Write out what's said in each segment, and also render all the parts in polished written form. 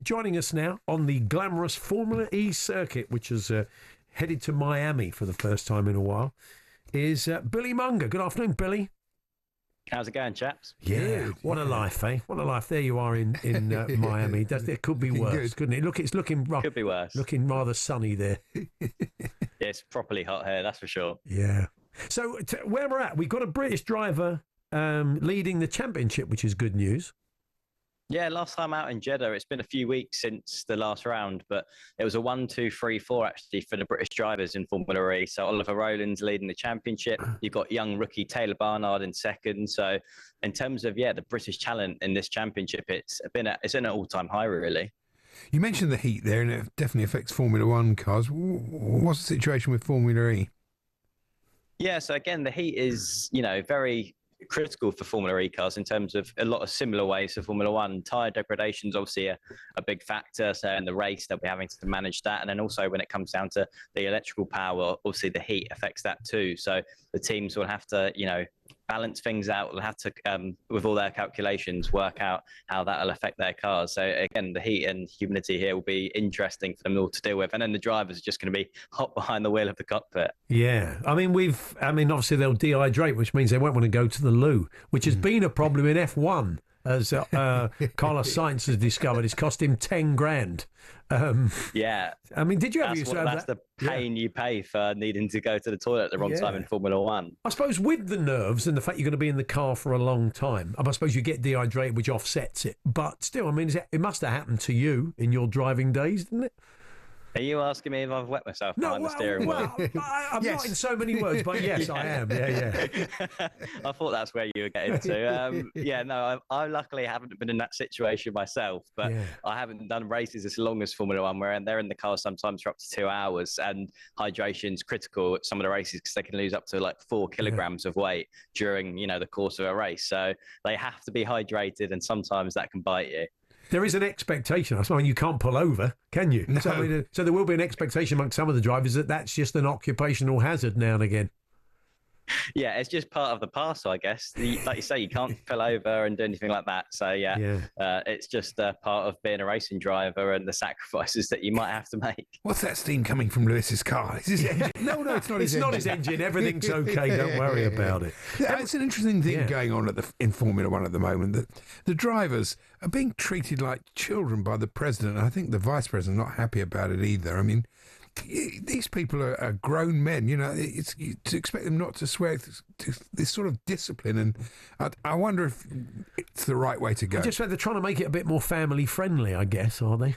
joining us now on the glamorous Formula E circuit, which has headed to Miami for the first time in a while, is Billy Monger. Good afternoon, Billy. How's it going, chaps? Yeah, what a life, eh? What a life. There you are in Miami. It could be worse, couldn't it? Look, it's looking rough. Could be worse. Looking rather sunny there. Yeah, it's properly hot here, that's for sure. Yeah. So where we're at, we've got a British driver leading the championship, which is good news. Yeah, last time out in Jeddah, it's been a few weeks since the last round, but it was a 1, 2, 3, 4 actually for the British drivers in Formula E. So Oliver Rowland's leading the championship. You've got young rookie Taylor Barnard in second. So in terms of, the British talent in this championship, it's in an all-time high, really. You mentioned the heat there, and it definitely affects Formula One cars. What's the situation with Formula E? Yeah, so again, the heat is, very critical for Formula E cars in terms of a lot of similar ways to Formula One. Tyre degradation is obviously a big factor. So in the race, they'll be having to manage that. And then also when it comes down to the electrical power, obviously the heat affects that too. So the teams will have to, balance things out. They'll have to, with all their calculations, work out how that'll affect their cars. So again, the heat and humidity here will be interesting for them all to deal with. And then the drivers are just going to be hot behind the wheel of the cockpit. Yeah. I mean, obviously they'll dehydrate, which means they won't want to go to the loo, which has been a problem in F1. As Carlos Sainz has discovered, it's cost him 10 grand. Yeah. I mean, did you ever That's the pain you pay for needing to go to the toilet at the wrong time in Formula One. I suppose with the nerves and the fact you're going to be in the car for a long time, I suppose you get dehydrated, which offsets it. But still, I mean, it must have happened to you in your driving days, didn't it? Are you asking me if I've wet myself behind the steering wheel? I'm not in so many words, but yes, I am. Yeah. I thought that's where you were getting to. I luckily haven't been in that situation myself, but I haven't done races as long as Formula One, where they're in the car sometimes for up to 2 hours, and hydration's critical at some of the races because they can lose up to like 4 kilograms of weight during, the course of a race. So they have to be hydrated, and sometimes that can bite you. There is an expectation. I mean, you can't pull over, can you? No. So there will be an expectation amongst some of the drivers that that's just an occupational hazard now and again. Yeah, it's just part of the parcel, I guess. Like you say, you can't pull over and do anything like that. So, it's just part of being a racing driver and the sacrifices that you might have to make. What's that steam coming from Lewis's car? Is his engine? No, it's not his engine. It's not his engine. Everything's okay. Don't worry about it. Yeah, it's an interesting thing going on in Formula One at the moment, that the drivers are being treated like children by the president. I think the vice president not happy about it either. I mean, these people are grown men, it's to expect them not to swear to this sort of discipline, and I wonder if it's the right way to go. I just think they're trying to make it a bit more family friendly, I guess, are they?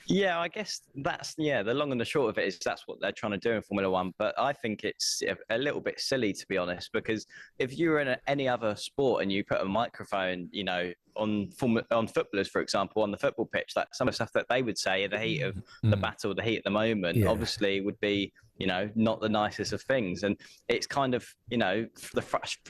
Yeah, I guess that's, the long and the short of it is that's what they're trying to do in Formula One. But I think it's a little bit silly, to be honest, because if you were in any other sport and you put a microphone, on footballers, for example, on the football pitch, that some of the stuff that they would say in the heat of the battle, the heat at the moment, obviously would be, not the nicest of things. And it's kind of,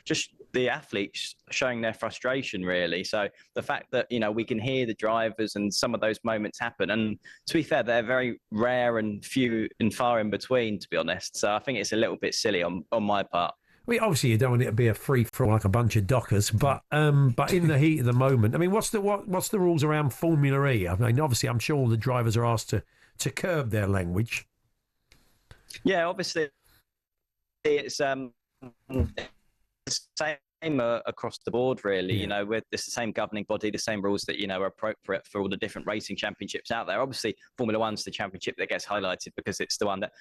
just the athletes showing their frustration, really. So the fact that, we can hear the drivers and some of those moments happen. And to be fair, they're very rare and few and far in between, to be honest. So I think it's a little bit silly on my part. I mean, obviously, you don't want it to be a free-for-all like a bunch of dockers, but in the heat of the moment, I mean, what's the rules around Formula E? I mean, obviously, I'm sure all the drivers are asked to curb their language. Yeah, obviously, it's the same across the board, really. It's the same governing body, the same rules that are appropriate for all the different racing championships out there. Obviously, Formula One's the championship that gets highlighted because it's the one that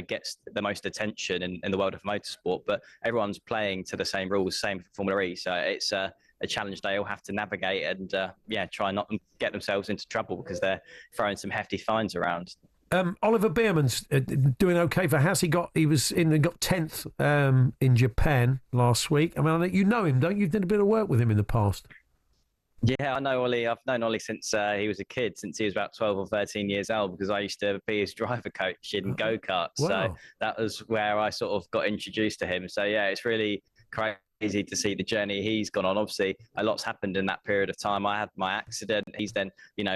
gets the most attention in the world of motorsport. But everyone's playing to the same rules, same for Formula E. So it's a challenge they all have to navigate and try not to get themselves into trouble because they're throwing some hefty fines around. Oliver Beerman's doing okay for Haas. He got 10th in Japan last week. I mean, you know him, don't you? You've done a bit of work with him in the past. Yeah, I know Ollie. I've known Ollie since he was a kid, since he was about 12 or 13 years old, because I used to be his driver coach in go-karts. Wow. So that was where I sort of got introduced to him. So, it's really crazy to see the journey he's gone on. Obviously, a lot's happened in that period of time. I had my accident. He's then,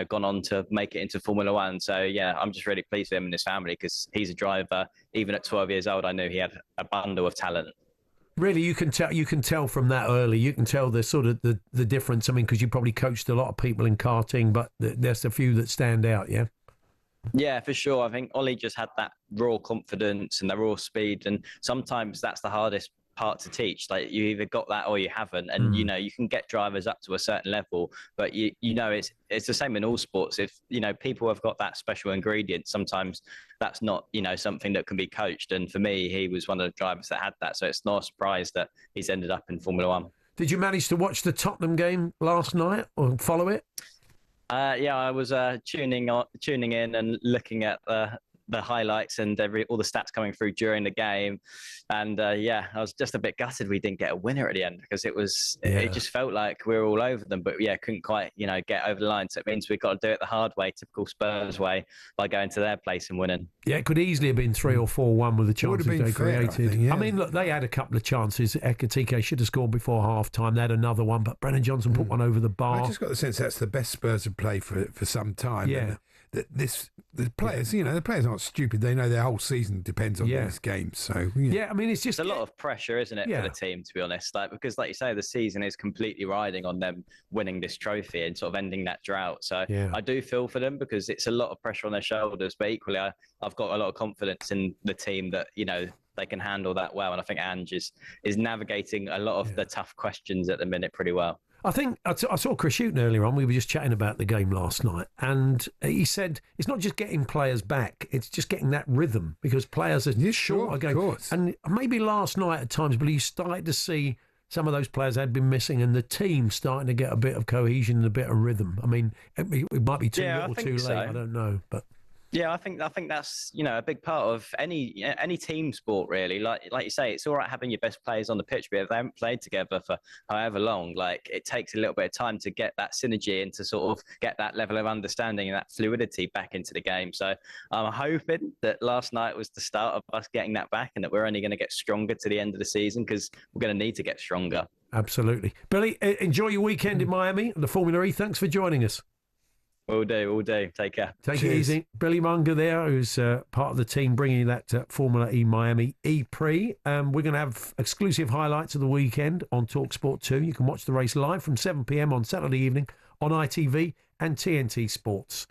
gone on to make it into Formula One. So, I'm just really pleased with him and his family because he's a driver. Even at 12 years old, I knew he had a bundle of talent. Really, you can tell from that early. You can tell the sort of the difference. I mean, because you probably coached a lot of people in karting, but there's a few that stand out. Yeah. Yeah, for sure. I think Ollie just had that raw confidence and the raw speed, and sometimes that's the hardest part to teach. Like, you either got that or you haven't, and you can get drivers up to a certain level, but it's the same in all sports. If people have got that special ingredient, sometimes that's not something that can be coached. And for me, he was one of the drivers that had that, so it's not a surprise that he's ended up in Formula One. Did you manage to watch the Tottenham game last night or follow it? Yeah, I was tuning in and looking at the highlights and all the stats coming through during the game, and I was just a bit gutted we didn't get a winner at the end, because it just felt like we were all over them, but couldn't quite get over the line. So it means we've got to do it the hard way, typical Spurs way, by going to their place and winning. Yeah, it could easily have been 3 or 4-1 with the chances they created. I think, yeah. I mean, look, they had a couple of chances. Ekatike should have scored before half time. They had another one, but Brennan Johnson put one over the bar. I just got the sense that's the best Spurs have played for some time. Yeah. The players, the players aren't stupid. They know their whole season depends on these games. So I mean, it's just a lot of pressure, isn't it, for the team, to be honest? Because, like you say, the season is completely riding on them winning this trophy and sort of ending that drought. So I do feel for them, because it's a lot of pressure on their shoulders. But equally, I've got a lot of confidence in the team that they can handle that well. And I think Ange is navigating a lot of the tough questions at the minute pretty well. I think I saw Chris Houghton earlier on. We were just chatting about the game last night, and he said it's not just getting players back; it's just getting that rhythm, because players are short again. And maybe last night at times, but you started to see some of those players had been missing, and the team starting to get a bit of cohesion and a bit of rhythm. I mean, it might be too little, too late. I don't know, but. Yeah, I think that's a big part of any team sport, really. Like you say, it's all right having your best players on the pitch, but if they haven't played together for however long, it takes a little bit of time to get that synergy and to sort of get that level of understanding and that fluidity back into the game. So I'm hoping that last night was the start of us getting that back, and that we're only going to get stronger to the end of the season, because we're going to need to get stronger. Absolutely, Billy. Enjoy your weekend in Miami and the Formula E. Thanks for joining us. All do. Take care. Take it easy. Billy Monger there, who's part of the team bringing you that Formula E Miami E-Prix. We're going to have exclusive highlights of the weekend on talkSPORT 2. You can watch the race live from 7 p.m. on Saturday evening on ITV and TNT Sports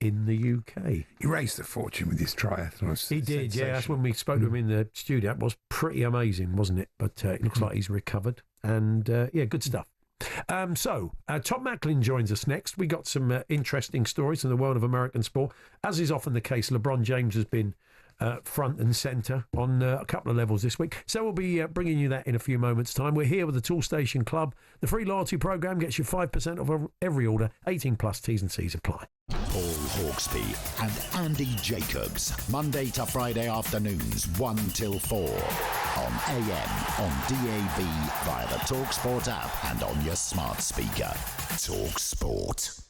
in the UK. He raised a fortune with his triathlon. He did, yeah. That's when we spoke to him in the studio. It was pretty amazing, wasn't it? But it looks like he's recovered. And, good stuff. Tom Macklin joins us next. We got some interesting stories in the world of American sport. As is often the case, LeBron James has been front and centre on a couple of levels this week. So we'll be bringing you that in a few moments' time. We're here with the Tool Station Club. The free loyalty programme gets you 5% off every order. 18 plus T's and C's apply. Paul Hawksbee and Andy Jacobs, Monday to Friday afternoons 1 till 4 on AM, on DAB, via the talkSPORT app and on your smart speaker. talkSPORT.